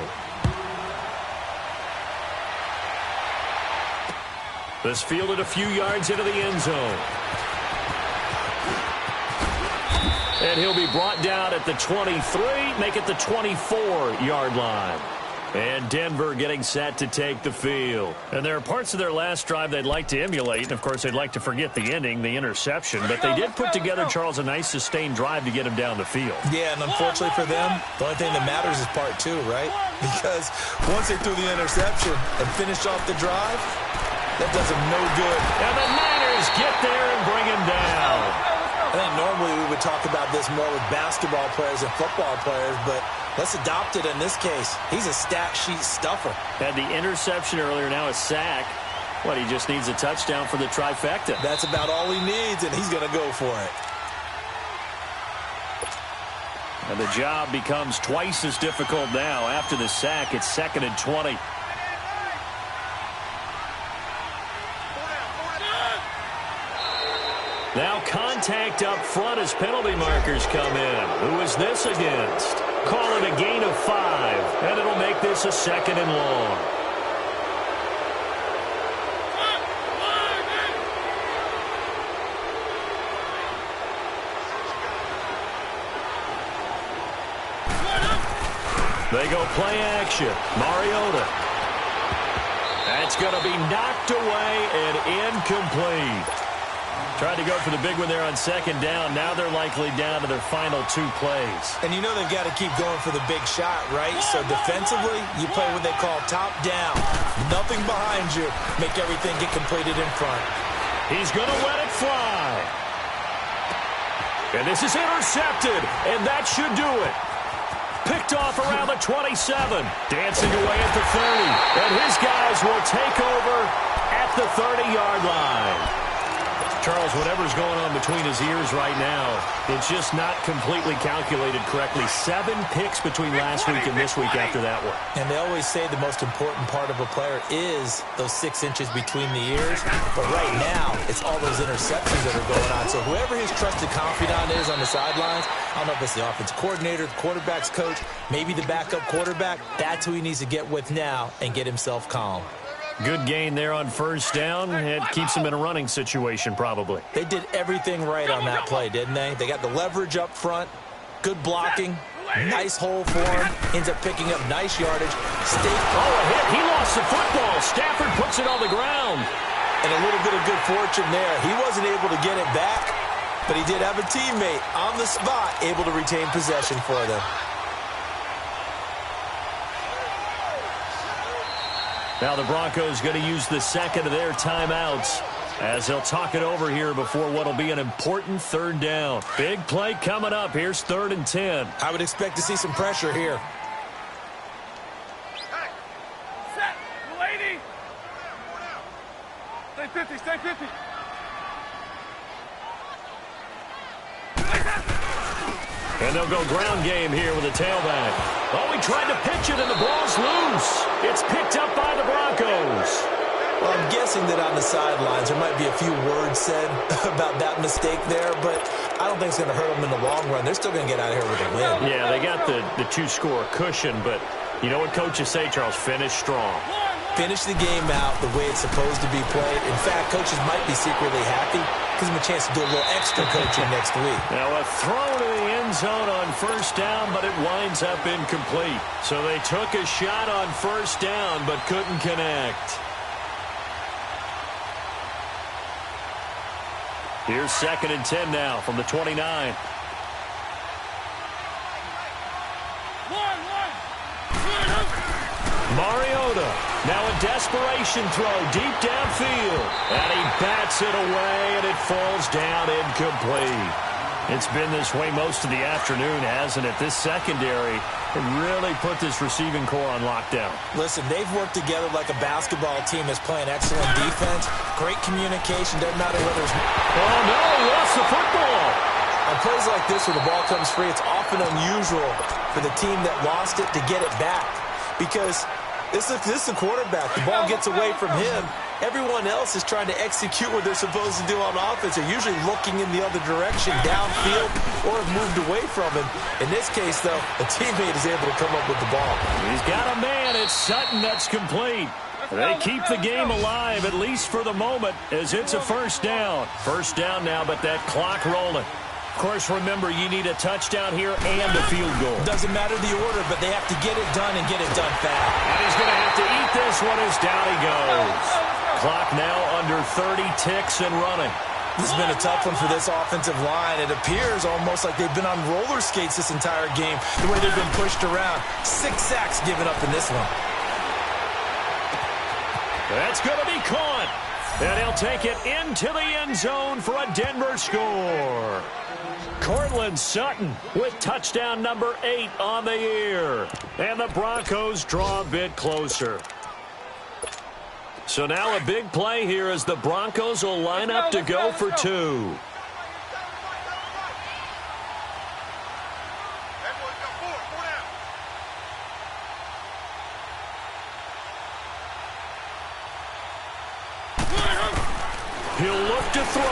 This fielded a few yards into the end zone. And he'll be brought down at the 23, make it the 24-yard line. And Denver getting set to take the field. And there are parts of their last drive they'd like to emulate. And, of course, they'd like to forget the ending, the interception. But they did put together, Charles, a nice sustained drive to get him down the field.
Yeah, and unfortunately for them, the only thing that matters is part 2, right? Because once they threw the interception and finished off the drive, that does them no good.
And the Niners get there and bring him down.
I think normally we would talk about this more with basketball players and football players, but let's adopt it in this case. He's a stat sheet stuffer.
Had the interception earlier, now a sack. What, he just needs a touchdown for the trifecta.
That's about all he needs, and he's going to go for it.
And the job becomes twice as difficult now. After the sack, it's 2nd and 20. Now contact up front as penalty markers come in. Who is this against? Call it a gain of 5, and it'll make this a 2nd and long. They go play action. Mariota. That's going to be knocked away and incomplete. Tried to go for the big one there on 2nd down. Now they're likely down to their final 2 plays.
And you know they've got to keep going for the big shot, right? So defensively, you play what they call top down. Nothing behind you. Make everything get completed in front.
He's going to let it fly. And this is intercepted, and that should do it. Picked off around the 27. Dancing away at the 30. And his guys will take over at the 30-yard line. Charles, whatever's going on between his ears right now, it's just not completely calculated correctly. 7 picks between last week and this week after that one.
And they always say the most important part of a player is those 6 inches between the ears. But right now, it's all those interceptions that are going on. So whoever his trusted confidant is on the sidelines, I don't know if it's the offensive coordinator, the quarterback's coach, maybe the backup quarterback, that's who he needs to get with now and get himself calm.
Good gain there on 1st down. It keeps him in a running situation, probably.
They did everything right on that play, didn't they? They got the leverage up front, good blocking, nice hole for him, ends up picking up nice yardage.
Oh, a hit. He lost the football. Stafford puts it on the ground.
And a little bit of good fortune there. He wasn't able to get it back, but he did have a teammate on the spot able to retain possession for them.
Now the Broncos going to use the 2nd of their timeouts as they'll talk it over here before what will be an important 3rd down. Big play coming up. Here's 3rd and 10.
I would expect to see some pressure here.
Hey, set, lady. Stay 50, stay 50.
And they'll go ground game here with a tailback. Oh, he tried to pitch it, and the ball's loose. It's picked up by the Broncos.
Well, I'm guessing that on the sidelines there might be a few words said about that mistake there, but I don't think it's going to hurt them in the long run. They're still going to get out of here with a win.
Yeah, they got the 2-score cushion, but you know what coaches say, Charles? Finish strong.
Finish the game out the way it's supposed to be played. In fact, coaches might be secretly happy. Gives them a chance to do a little extra coaching next week.
Now a throw to the end zone on 1st down, but it winds up incomplete. So they took a shot on 1st down, but couldn't connect. Here's 2nd and 10 now from the 29. Mariota, now a desperation throw deep downfield. And he bats it away, and it falls down incomplete. It's been this way most of the afternoon, hasn't it? This secondary can really put this receiving core on lockdown.
Listen, they've worked together like a basketball team that's playing excellent defense. Great communication. Doesn't matter whether it's...
Oh, no, he lost the football.
On plays like this where the ball comes free, it's often unusual for the team that lost it to get it back. Because this is the quarterback. The ball gets away from him. Everyone else is trying to execute what they're supposed to do on offense. They're usually looking in the other direction, downfield, or have moved away from him. In this case, though, a teammate is able to come up with the ball.
He's got a man. It's Sutton that's complete. They keep the game alive, at least for the moment, as it's a 1st down. 1st down now, but that clock rolling. Of course, remember, you need a touchdown here and a field goal.
Doesn't matter the order, but they have to get it done and get it done fast.
And he's going to have to eat this one as down he goes. Clock now under 30 ticks and running.
This has been a tough one for this offensive line. It appears almost like they've been on roller skates this entire game, the way they've been pushed around. 6 sacks given up in this one.
That's going to be caught. And he'll take it into the end zone for a Denver score. Cortland Sutton with touchdown number 8 on the year. And the Broncos draw a bit closer. So now a big play here as the Broncos will line up to go for 2. He'll look to throw.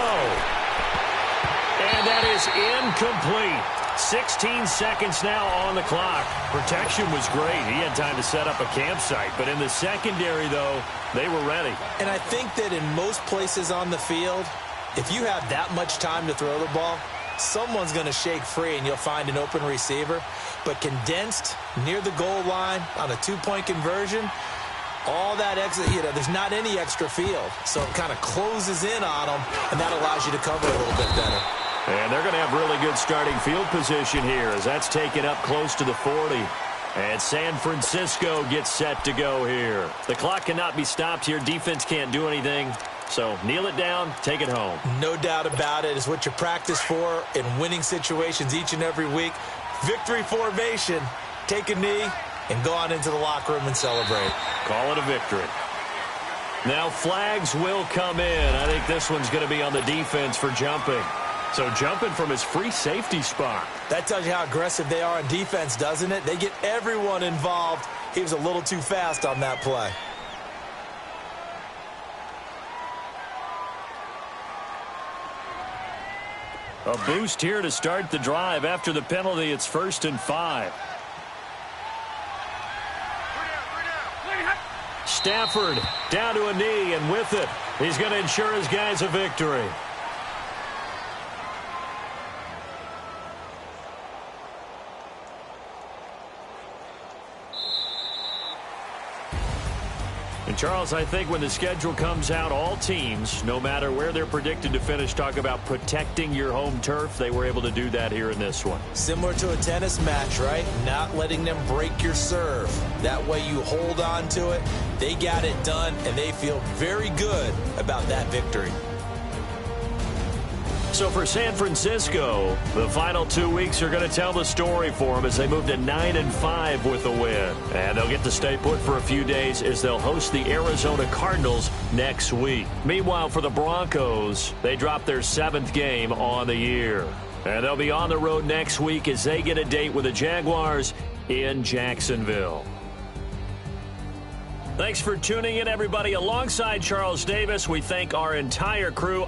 And that is incomplete. 16 seconds now on the clock. Protection was great. He had time to set up a campsite. But in the secondary, though, they were ready.
And I think that in most places on the field, if you have that much time to throw the ball, someone's going to shake free and you'll find an open receiver. But condensed near the goal line on a 2-point conversion, all that exit, there's not any extra field. So it kind of closes in on them, and that allows you to cover a little bit better.
And they're going to have really good starting field position here as that's taken up close to the 40. And San Francisco gets set to go here. The clock cannot be stopped here. Defense can't do anything. So kneel it down, take it home.
No doubt about it. It's what you practice for in winning situations each and every week. Victory formation. Take a knee and go on into the locker room and celebrate.
Call it a victory. Now flags will come in. I think this one's going to be on the defense for jumping. So jumping from his free safety spot.
That tells you how aggressive they are on defense, doesn't it? They get everyone involved. He was a little too fast on that play.
A boost here to start the drive. After the penalty, it's 1st and 5. Stafford down to a knee, and with it, he's going to ensure his guys a victory. And Charles, I think when the schedule comes out, all teams, no matter where they're predicted to finish, talk about protecting your home turf. They were able to do that here in this one.
Similar to a tennis match, right? Not letting them break your serve. That way you hold on to it. They got it done, and they feel very good about that victory.
So for San Francisco, the final 2 weeks are going to tell the story for them as they move to 9-5 with a win. And they'll get to stay put for a few days as they'll host the Arizona Cardinals next week. Meanwhile, for the Broncos, they drop their 7th game on the year. And they'll be on the road next week as they get a date with the Jaguars in Jacksonville. Thanks for tuning in, everybody. Alongside Charles Davis, we thank our entire crew.